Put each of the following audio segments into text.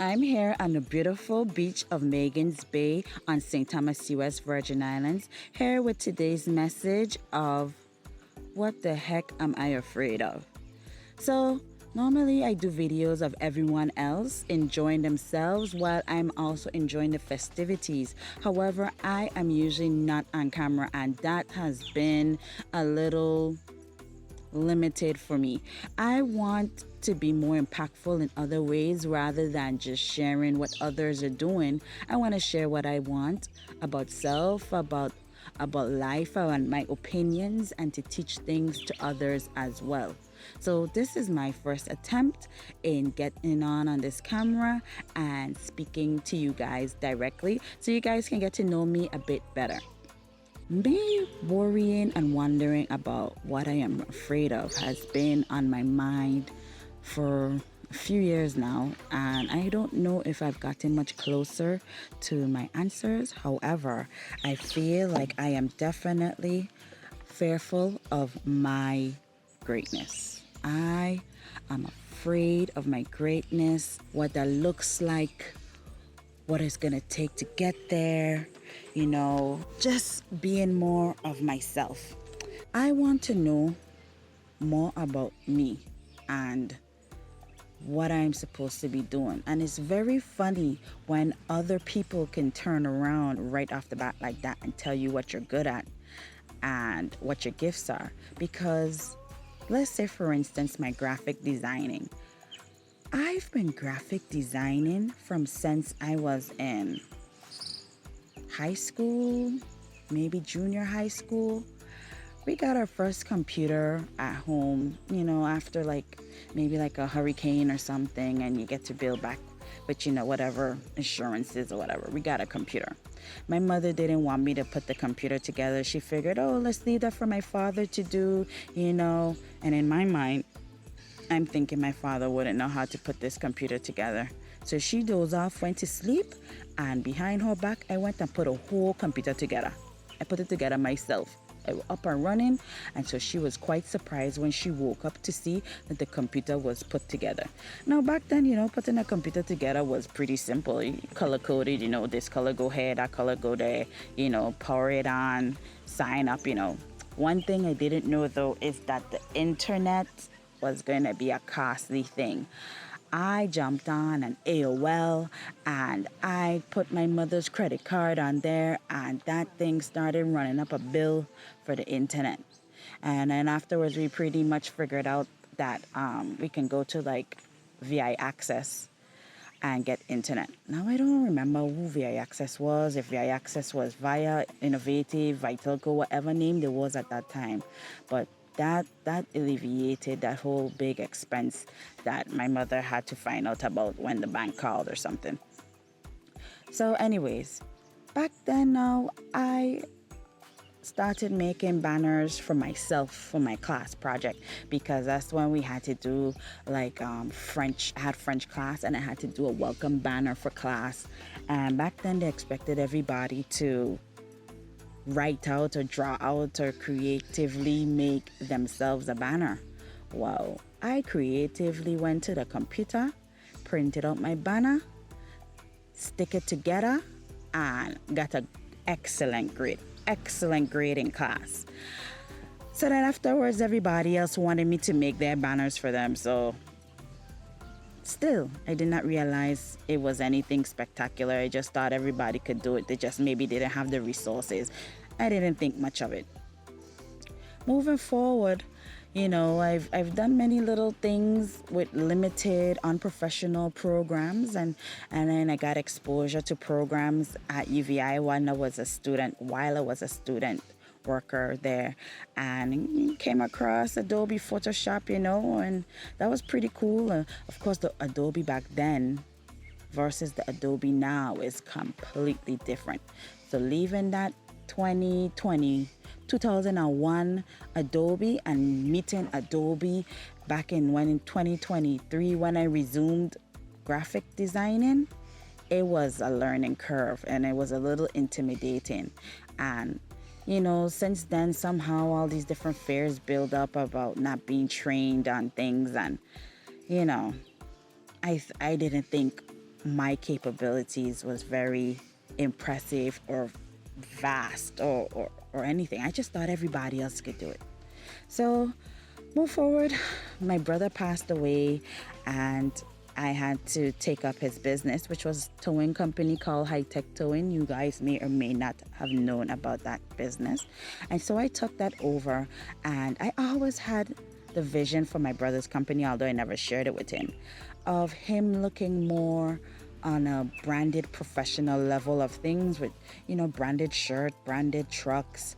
I'm here on the beautiful beach of Megan's Bay on St. Thomas, US Virgin Islands, here with today's message of what the heck am I afraid of? So, normally I do videos of everyone else enjoying themselves while I'm also enjoying the festivities. However, I am usually not on camera, and that has been a little limited for me. I want to be more impactful in other ways rather than just sharing what others are doing. I want to share what I want about self, about life and my opinions, and to teach things to others as well. So this is my first attempt in getting on this camera and speaking to you guys directly so you guys can get to know me a bit better. Me worrying and wondering about what I am afraid of has been on my mind for a few years now, and I don't know if I've gotten much closer to my answers. However, I feel like I am definitely fearful of my greatness. I am afraid of my greatness, what that looks like, what it's going to take to get there, just being more of myself. I want to know more about me and what I'm supposed to be doing. And it's very funny when other people can turn around right off the bat like that and tell you what you're good at and what your gifts are. Because let's say, for instance, my graphic designing. I've been graphic designing since I was in high school, maybe junior high school. We got our first computer at home, after maybe a hurricane or something, and you get to build back with, whatever insurances or whatever. We got a computer. My mother didn't want me to put the computer together. She figured, let's leave that for my father to do, and in my mind, I'm thinking my father wouldn't know how to put this computer together. So she dozed off, went to sleep, and behind her back, I went and put a whole computer together. I put it together myself. I was up and running, and so she was quite surprised when she woke up to see that the computer was put together. Now, back then, putting a computer together was pretty simple. You color-coded, this color go here, that color go there, power it on, sign up, One thing I didn't know, though, is that the internet was going to be a costly thing. I jumped on an AOL and I put my mother's credit card on there, and that thing started running up a bill for the internet. And then afterwards, we pretty much figured out that we can go to VI Access and get internet. Now, I don't remember who VI Access was, if VI Access was via Innovative, Vitalco, whatever name there was at that time. But that alleviated that whole big expense that my mother had to find out about when the bank called or something. So anyways, back then now, I started making banners for myself for my class project, because that's when we had to do French. I had French class and I had to do a welcome banner for class. And back then they expected everybody to write out or draw out or creatively make themselves a banner. Well, I creatively went to the computer, printed out my banner, stick it together, and got an excellent grade in class. So then afterwards, everybody else wanted me to make their banners for them. So still, I did not realize it was anything spectacular. I just thought everybody could do it. They just maybe didn't have the resources. I didn't think much of it. Moving forward, I've done many little things with limited, unprofessional programs, and then I got exposure to programs at UVI while I was a student worker there, and came across Adobe Photoshop, and that was pretty cool. Of course, the Adobe back then versus the Adobe now is completely different. So leaving that 2001 Adobe and meeting Adobe back in 2023 when I resumed graphic designing, it was a learning curve and it was a little intimidating. And since then, somehow all these different fears build up about not being trained on things, and I didn't think my capabilities was very impressive or vast or anything. I just thought everybody else could do it. So, move forward. My brother passed away, and I had to take up his business, which was a towing company called High Tech Towing. You guys may or may not have known about that business. And so I took that over, and I always had the vision for my brother's company, although I never shared it with him, of him looking more on a branded professional level of things with, branded shirt, branded trucks,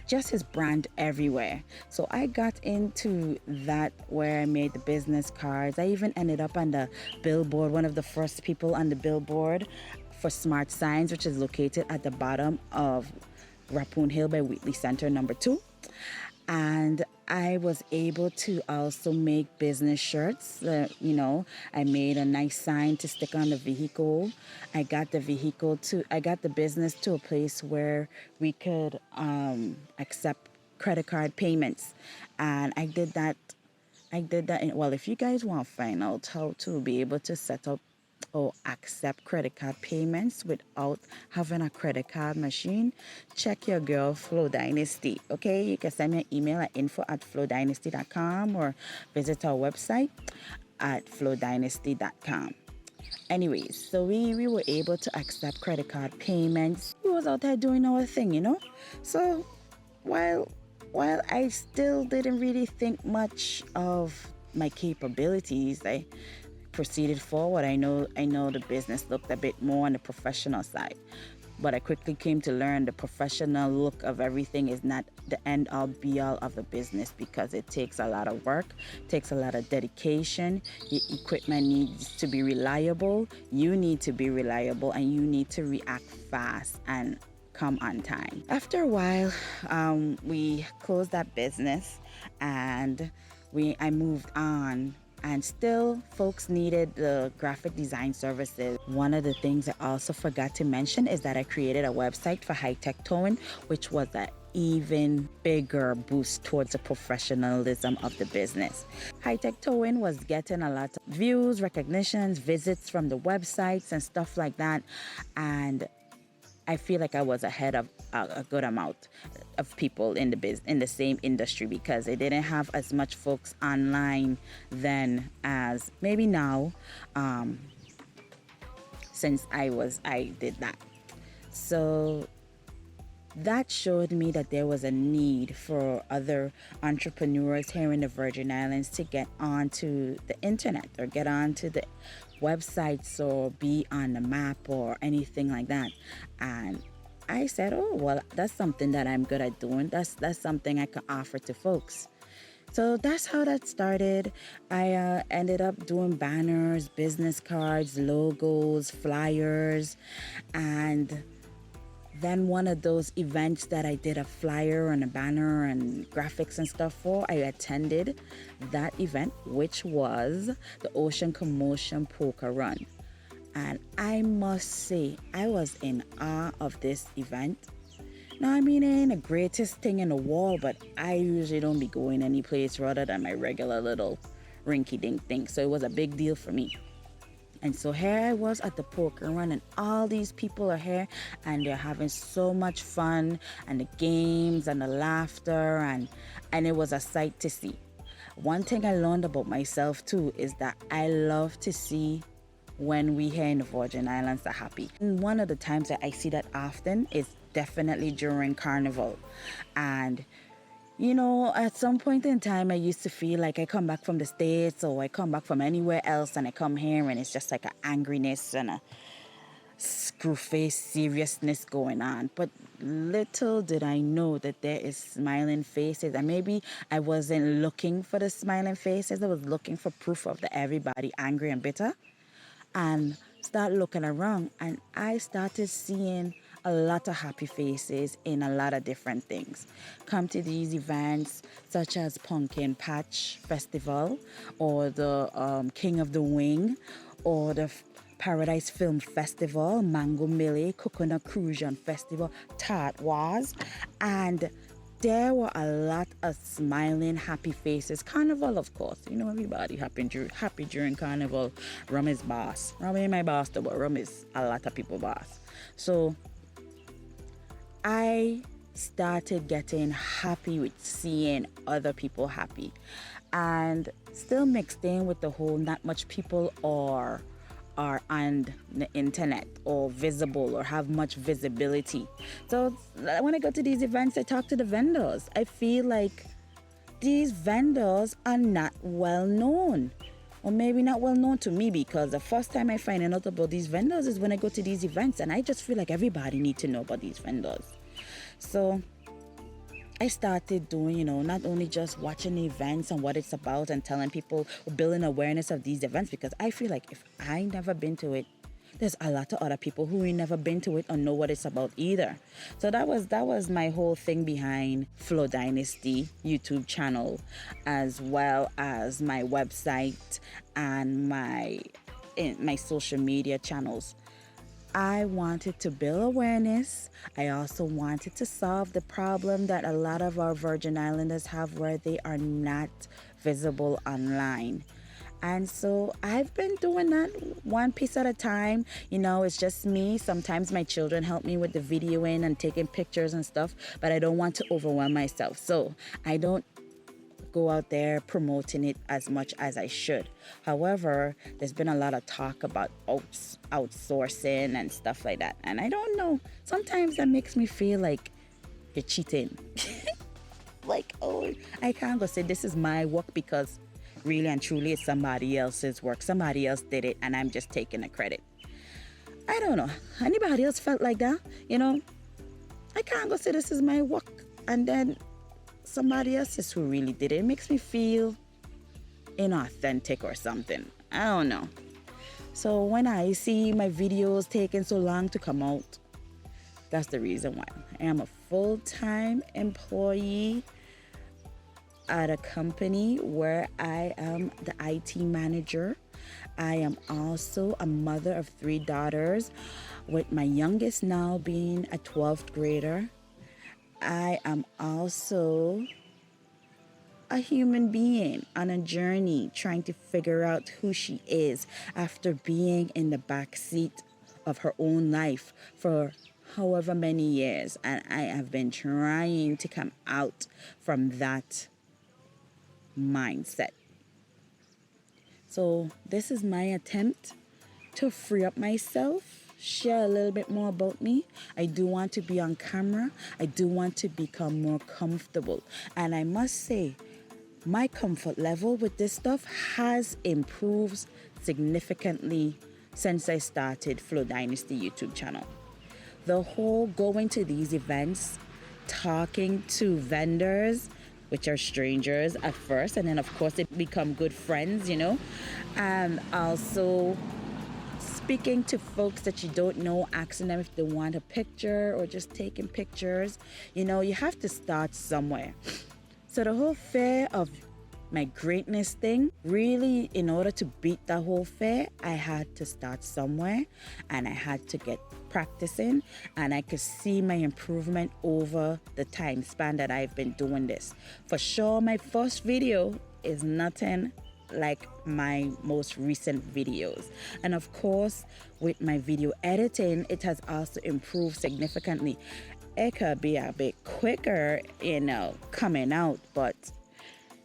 just his brand everywhere. So I got into that where I made the business cards. I even ended up on the billboard, one of the first people on the billboard for Smart Signs, which is located at the bottom of Rappoon Hill by Wheatley Center number 2. And I was able to also make business shirts. I made a nice sign to stick on the vehicle. I got the business to a place where we could accept credit card payments. And I did that. Well, if you guys want to find out how to be able to set up or accept credit card payments without having a credit card machine, check your girl Flo Dynasty. Okay, you can send me an email at info@flodynasty.com or visit our website at flodynasty.com. Anyways, so we were able to accept credit card payments. We was out there doing our thing. So while I still didn't really think much of my capabilities, I proceeded forward. I know the business looked a bit more on the professional side, but I quickly came to learn the professional look of everything is not the end all be all of a business, because it takes a lot of work, takes a lot of dedication. Your equipment needs to be reliable, you need to be reliable, and you need to react fast and come on time. After a while, we closed that business, and I moved on. And still, folks needed the graphic design services. One of the things I also forgot to mention is that I created a website for High Tech Towing, which was an even bigger boost towards the professionalism of the business. High Tech Towing was getting a lot of views, recognitions, visits from the websites and stuff like that. And I feel like I was ahead of a good amount of people in the same industry, because they didn't have as much folks online then as maybe now, since I did that. So that showed me that there was a need for other entrepreneurs here in the Virgin Islands to get onto the internet or get onto the websites or be on the map or anything like that. And I said, oh, well, that's something that I'm good at doing. That's something I can offer to folks. So that's how that started. I ended up doing banners, business cards, logos, flyers, and then one of those events that I did a flyer and a banner and graphics and stuff for, I attended that event, which was the Ocean Commotion Poker Run. And I must say, I was in awe of this event. Now, I mean, it ain't the greatest thing in the world, but I usually don't be going any place rather than my regular little rinky-dink thing. So it was a big deal for me. And so here I was at the poker run, and all these people are here, and they're having so much fun, and the games and the laughter, and it was a sight to see. One thing I learned about myself too is that I love to see when we here in the Virgin Islands are happy. And one of the times that I see that often is definitely during Carnival. And at some point in time, I used to feel like I come back from the States or I come back from anywhere else and I come here and it's just like an angriness and a screw-face seriousness going on. But little did I know that there is smiling faces. And maybe I wasn't looking for the smiling faces. I was looking for proof of that everybody angry and bitter. And start looking around, and I started seeing a lot of happy faces in a lot of different things. Come to these events such as Pumpkin Patch Festival, or the King of the Wing, or the Paradise Film Festival, Mango Millie, Coconut Crucian Festival, Tart Wars, and there were a lot of smiling, happy faces. Carnival, of course. You know, everybody happy during Carnival. Rum is boss. Rum ain't my boss though, but rum is a lot of people boss. So I started getting happy with seeing other people happy, and still mixed in with the whole not much people are on the internet or visible or have much visibility. So when I go to these events, I talk to the vendors. I feel like these vendors are not well known, or maybe not well known to me, because the first time I find out about these vendors is when I go to these events, and I just feel like everybody needs to know about these vendors. So I started doing, not only just watching the events and what it's about and telling people, building awareness of these events, because I feel like if I never been to it, there's a lot of other people who ain't never been to it or know what it's about either. So that was my whole thing behind Flo Dynasty YouTube channel, as well as my website and my social media channels. I wanted to build awareness. I also wanted to solve the problem that a lot of our Virgin Islanders have, where they are not visible online. And so I've been doing that one piece at a time. It's just me. Sometimes my children help me with the videoing and taking pictures and stuff, but I don't want to overwhelm myself. So I don't go out there promoting it as much as I should. However, there's been a lot of talk about outsourcing and stuff like that. And I don't know. Sometimes that makes me feel like you're cheating. Like, I can't go say this is my work, because really and truly it's somebody else's work. Somebody else did it and I'm just taking the credit. I don't know. Anybody else felt like that? I can't go say this is my work and then somebody else is who really did it. It makes me feel inauthentic or something. I don't know. So when I see my videos taking so long to come out, that's the reason why. I am a full-time employee at a company where I am the IT manager. I am also a mother of 3 daughters, with my youngest now being a 12th grader. I am also a human being on a journey trying to figure out who she is after being in the back seat of her own life for however many years. And I have been trying to come out from that mindset. So this is my attempt to free up myself, share a little bit more about me. I do want to be on camera. I do want to become more comfortable. And I must say, my comfort level with this stuff has improved significantly since I started Flo Dynasty YouTube channel. The whole going to these events, talking to vendors, which are strangers at first, and then of course they become good friends, and also speaking to folks that you don't know, asking them if they want a picture or just taking pictures. You have to start somewhere. So the whole fear of my greatness thing, really, in order to beat the whole fear, I had to start somewhere, and I had to get practicing, and I could see my improvement over the time span that I've been doing this. For sure, my first video is nothing like my most recent videos. And of course, with my video editing, it has also improved significantly. It could be a bit quicker, coming out, but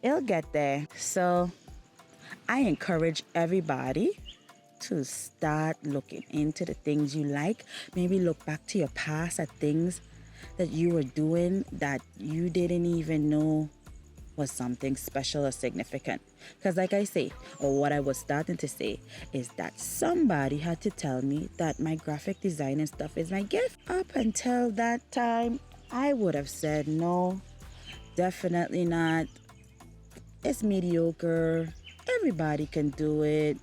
it'll get there. So I encourage everybody to start looking into the things you like. Maybe look back to your past at things that you were doing that you didn't even know was something special or significant. Because like I say, or what I was starting to say, is that somebody had to tell me that my graphic design and stuff is my gift. Up until that time, I would have said no, definitely not. It's mediocre. Everybody can do it.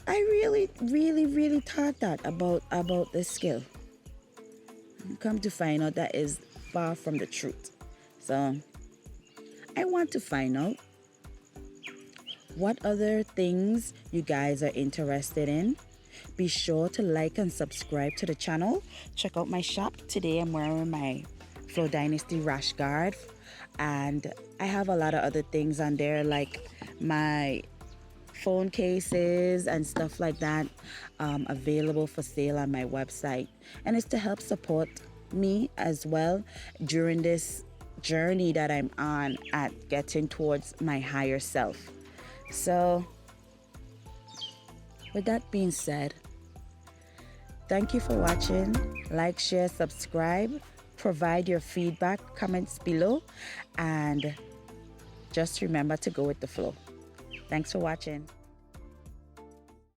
I really, really, really thought that about this skill. Come to find out that is far from the truth. So I want to find out what other things you guys are interested in. Be sure to like and subscribe to the channel. Check out my shop. Today I'm wearing my Flo Dynasty rash guard, and I have a lot of other things on there like my phone cases and stuff like that, available for sale on my website. And it's to help support me as well during this journey that I'm on at getting towards my higher self. So, with that being said, thank you for watching. Like, share, subscribe, provide your feedback, comments below, and just remember to go with the flow. Thanks for watching.